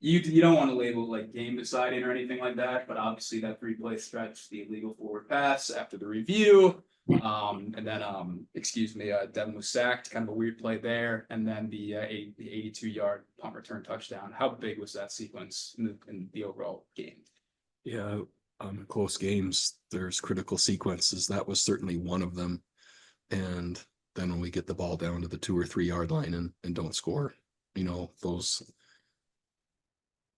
you don't want to label like game deciding or anything like that, but obviously that 3 play stretch, the illegal forward pass after the review, and then excuse me, Devin was sacked, kind of a weird play there, and then the 82-yard punt return touchdown. How big was that sequence in the overall game? Yeah, close games, there's critical sequences. That was certainly one of them. And then when we get the ball down to the 2 or 3 yard line and don't score, those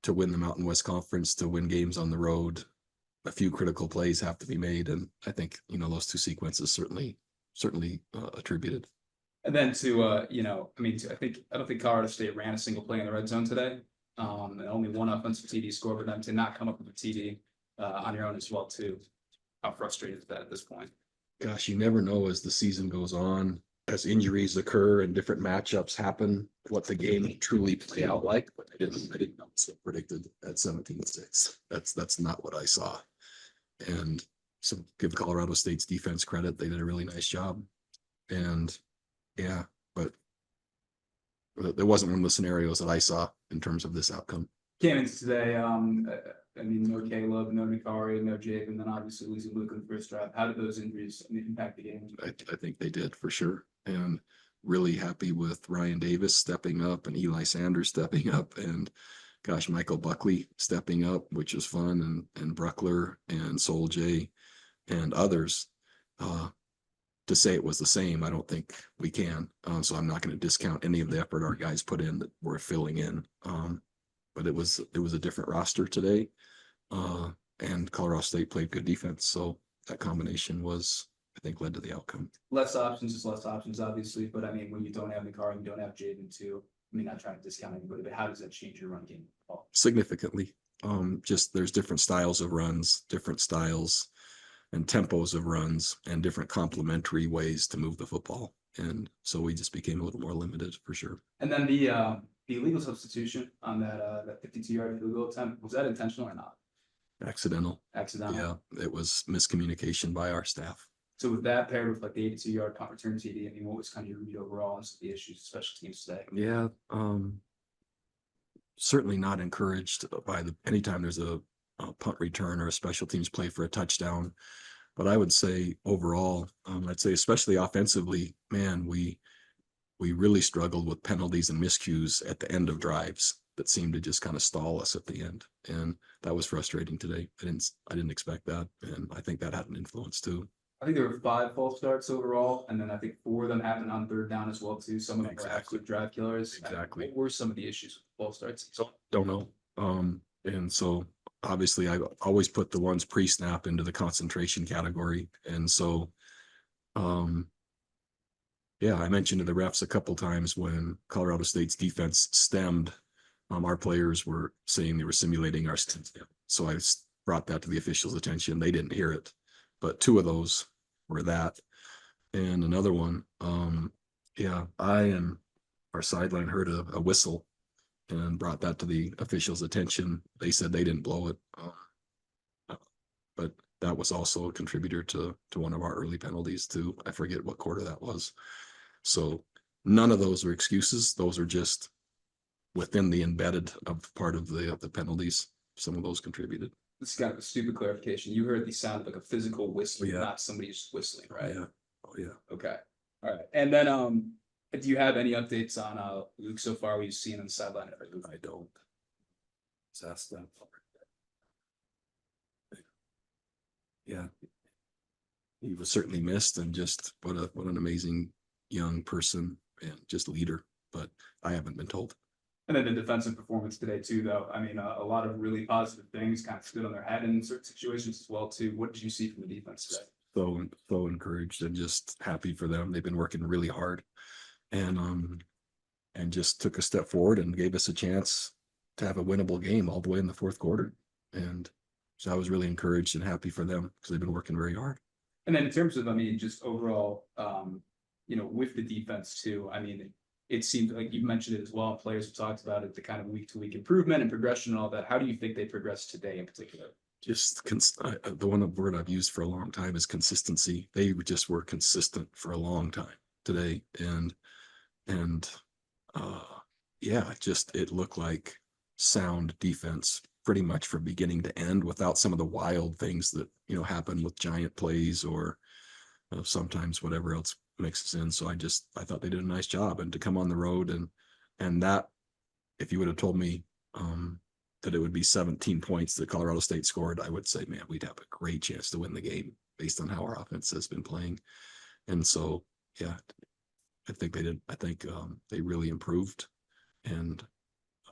to win the Mountain West Conference, to win games on the road, a few critical plays have to be made. And I think, those 2 sequences certainly attributed. And then to I don't think Colorado State ran a single play in the red zone today. And only one offensive TD score, but then to not come up with a TD on your own as well too. How frustrating is that at this point? Gosh, you never know as the season goes on, as injuries occur and different matchups happen, what the game truly play out like. But I didn't know so predicted at 17-6. That's not what I saw. And so give Colorado State's defense credit. They did a really nice job. And yeah, but there wasn't one of the scenarios that I saw in terms of this outcome. Came into today, no Caleb, no Nikari, no Jake, and then obviously losing Luke in the first drive. How did those injuries impact the game? I think they did for sure. And really happy with Ryan Davis stepping up and Eli Sanders stepping up, and gosh, Michael Buckley stepping up, which was fun, and Bruckler and Sol J and others. To say it was the same, I don't think we can. So I'm not going to discount any of the effort our guys put in that we're filling in. But it was a different roster today. And Colorado State played good defense. So that combination was, I think, led to the outcome. Less options is less options, obviously. But I mean, when you don't have Nikari, you don't have Jaden too. I mean, not trying to discount anybody, but how does that change your run game? Significantly. Just there's different styles of runs, different styles and tempos of runs, and different complementary ways to move the football. And so we just became a little more limited for sure. And then the illegal substitution on that 52-yard field goal attempt, was that intentional or not? Accidental. Accidental. Yeah, it was miscommunication by our staff. So with that paired with like the 82-yard punt return TD, I mean, what was kind of your read overall on some of the issues, special teams today? Yeah, certainly not encouraged by anytime there's a punt return or a special teams play for a touchdown. But I would say overall, I'd say especially offensively, man, we really struggled with penalties and miscues at the end of drives that seemed to just kind of stall us at the end. And that was frustrating today. I didn't expect that. And I think that had an influence too. I think there were 5 false starts overall, and then I think 4 of them happened on third down as well too. Some of them were absolute drive killers. Exactly. What were some of the issues with false starts? So don't know. And so obviously I always put the ones pre-snap into the concentration category. And so, yeah, I mentioned to the refs a couple times when Colorado State's defense stemmed, our players were saying they were simulating our stem. So I brought that to the officials' attention. They didn't hear it, but 2 of those were that. And another one, I and our sideline heard a whistle and brought that to the officials' attention. They said they didn't blow it. But that was also a contributor to one of our early penalties too. I forget what quarter that was. So none of those are excuses. Those are just within the embedded of part of the penalties. Some of those contributed. This is kind of a stupid clarification. You heard the sound of like a physical whistle, Yeah. not somebody just whistling, right? Yeah. Oh yeah. Okay. All right. And then do you have any updates on Luke so far? We've seen on the sideline. I don't. Just ask that. Yeah. He was certainly missed, and just what an amazing young person and just leader. But I haven't been told. And then the defensive performance today too, though. I mean, a lot of really positive things kind of stood on their head in certain situations as well too. What did you see from the defense today? So encouraged and just happy for them. They've been working really hard, and just took a step forward and gave us a chance to have a winnable game all the way in the 4th quarter. And so I was really encouraged and happy for them because they've been working very hard. And then in terms of, I mean, just overall, with the defense too, I mean, it seemed like you mentioned it as well. Players have talked about it, the kind of week-to-week improvement and progression and all that. How do you think they progressed today in particular? Just the one word I've used for a long time is consistency. They just were consistent for a long time today. And it looked like sound defense pretty much from beginning to end without some of the wild things that, you know, happen with giant plays or sometimes whatever else mixes in. So I thought they did a nice job, and to come on the road and that, if you would have told me that it would be 17 points that Colorado State scored, I would say, man, we'd have a great chance to win the game based on how our offense has been playing. And so, yeah, I think they did. I think they really improved, and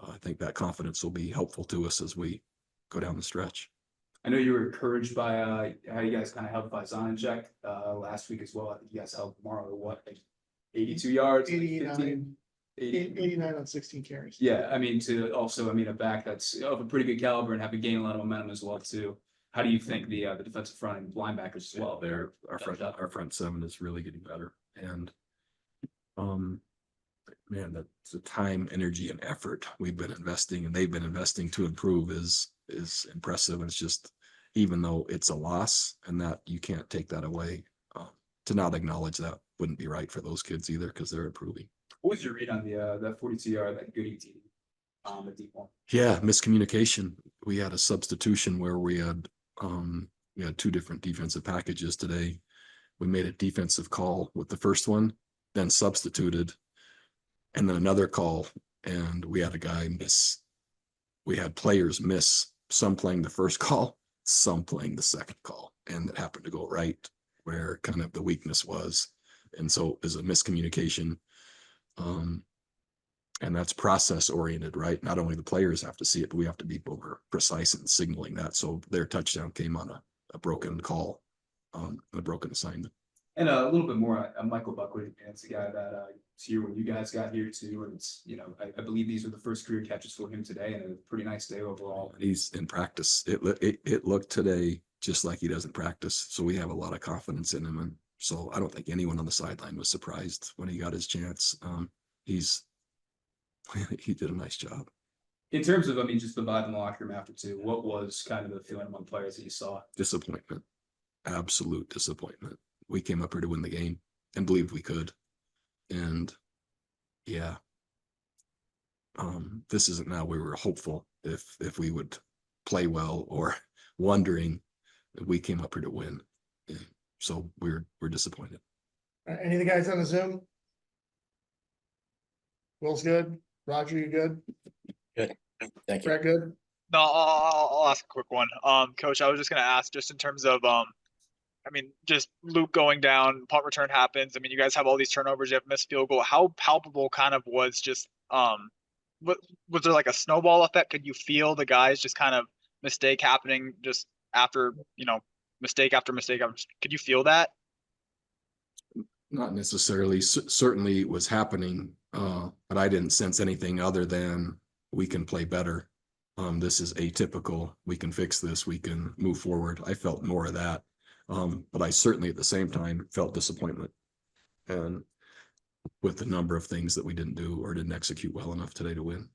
I think that confidence will be helpful to us as we go down the stretch. I know you were encouraged by how you guys kind of held Faison in check last week as well. I think you guys held Morrow what, like 82 yards, 89, 89 on 16 carries. Yeah, I mean, to also, I mean, a back that's of a pretty good caliber and have gained a lot of momentum as well too. How do you think the defensive front and linebackers as well? They're our front seven is really getting better, and man, that's the time, energy, and effort we've been investing, and they've been investing to improve is impressive. And it's just, even though it's a loss, and that you can't take that away, to not acknowledge that wouldn't be right for those kids either, because they're improving. What was your read on that 42-yard that Goody team, the deep one? Yeah, miscommunication. We had a substitution where we had two different defensive packages today. We made a defensive call with the first one, then substituted, and then another call, and we had a guy miss. We had players miss, some playing the first call, some playing the second call, and it happened to go right where kind of the weakness was. And so it was a miscommunication. And that's process oriented, right? Not only the players have to see it, but we have to be more precise in signaling that. So their touchdown came on a broken call, a broken assignment. And a little bit more on Michael Buckley. It's a guy that was here when you guys got here too. And it's, you know, I believe these were the first career catches for him today, and a pretty nice day overall. He's in practice. It looked today just like he does in practice. So we have a lot of confidence in him. And so I don't think anyone on the sideline was surprised when he got his chance. He did a nice job. In terms of, I mean, just the vibe in the locker room after too, what was kind of the feeling among players that you saw? Disappointment, absolute disappointment. We came up here to win the game and believed we could. And yeah, this isn't now we were hopeful if we would play well, or wondering that we came up here to win. And so we're disappointed. Any of the guys on the Zoom? Will's good. Roger, you good? Good. Thank you. Brett, good? No, I'll ask a quick one. Coach, I was just gonna ask, just in terms of I mean, just Luke going down, punt return happens. I mean, you guys have all these turnovers, you have missed field goal. How palpable kind of was just was there like a snowball effect? Could you feel the guys just kind of mistake happening just after, you know, mistake after mistake? Could you feel that? Not necessarily. Certainly it was happening, but I didn't sense anything other than we can play better. This is atypical. We can fix this. We can move forward. I felt more of that. But I certainly at the same time felt disappointment, and with the number of things that we didn't do or didn't execute well enough today to win.